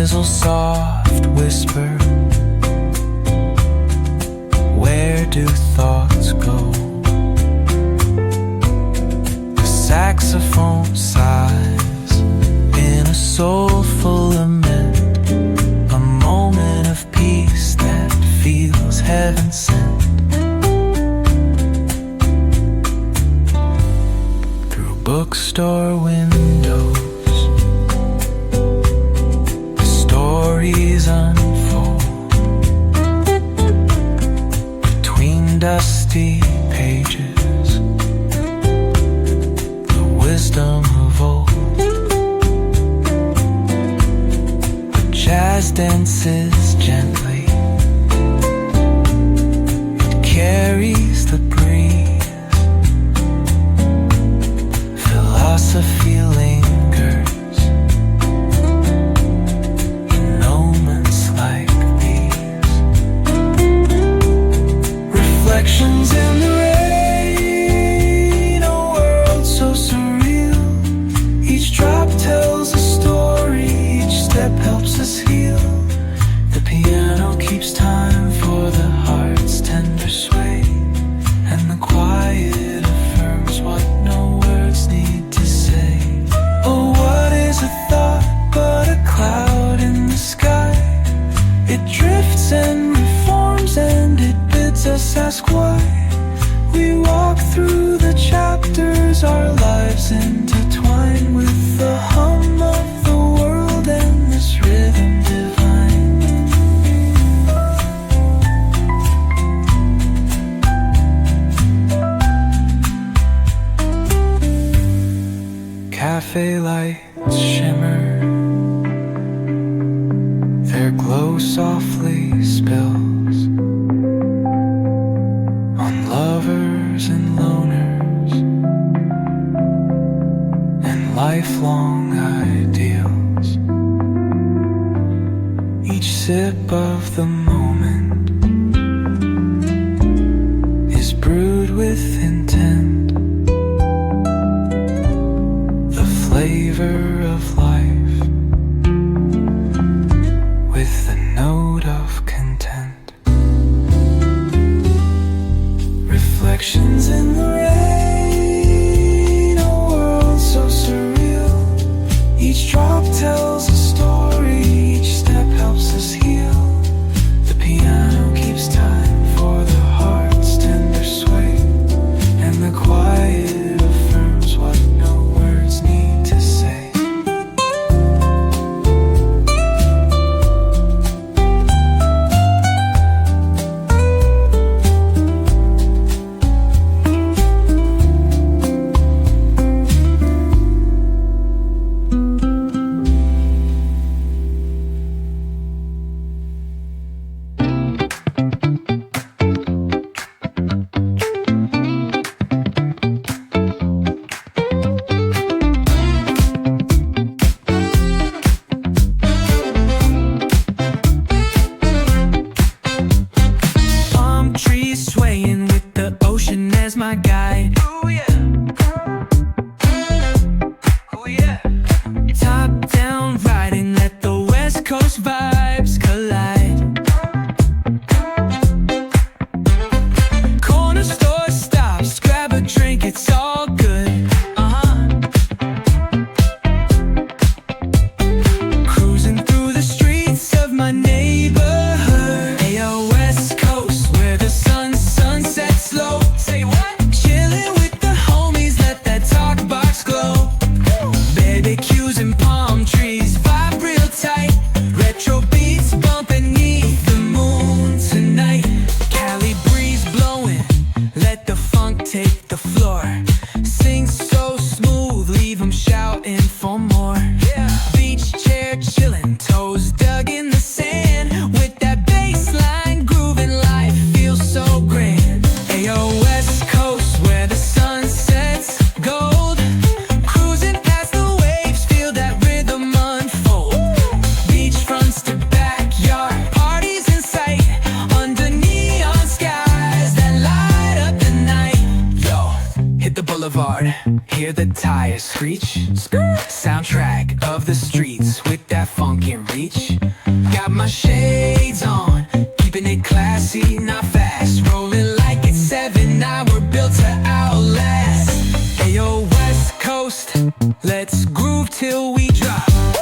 drizzle soft whisper, where do thoughts go? The saxophone sighs in a soulful lament, a moment of peace that feels heaven sent. Through bookstore windows, stories unfold. Between dusty pages, the wisdom of old. The jazz dances gently, it carries the breeze. Philosophy lingers reflections in the rain, a world so surreal. Each drop tells a story, each step helps us heal. The piano keeps time for the heart's tender sway, and the quiet affirms what no words need to say. Oh, what is a thought but a cloud in the sky? It drifts and reforms and it bids us ask why. We walk through the chapters, our lives intertwine with the hum of the world and this rhythm divine. Cafe lights shimmer, their glow softly spills on lovers and loners and lifelong ideals. Each sip of the moment is brewed with intent, the flavor of life with a note of content. Reflections in the rain, a world so surreal. Each drop tells a story, each step helps us heal. The piano keeps time for the heart's tender sway, and the quiet affirms what no words need to say. Palm trees swaying with the ocean as my guide. Oh yeah. Oh yeah. Top down riding, let the West Coast vibes collide. Corner store stops, grab a drink, it's all good. Cruising through the streets of my neighborhood. Ayo, West Coast, where the sun sets slow. Say what? Chilling with the homies, let that talk box glow. Barbecues and palm trees, vibe real tight. Retro beats bumping beneath the moon tonight. Cali breeze blowing, let the funk take the floor. Sing so smooth, leave 'em shouting for more. Beach chair chilling, toes dug in the sand. With that bass line grooving, life feels so grand. Ayo, West Coast, where the sun sets gold. Cruising past the waves, feel that rhythm unfold. Beachfronts to backyard, parties in sight. Under neon skies that light up the night. Yo, hit the boulevard, hear hear the tires screech. Soundtrack of the streets with that funky reach. Got my shades on, keeping it classy, not fast. Rolling like it's 7, we're built to outlast. Ayo, West Coast, let's groove till we drop.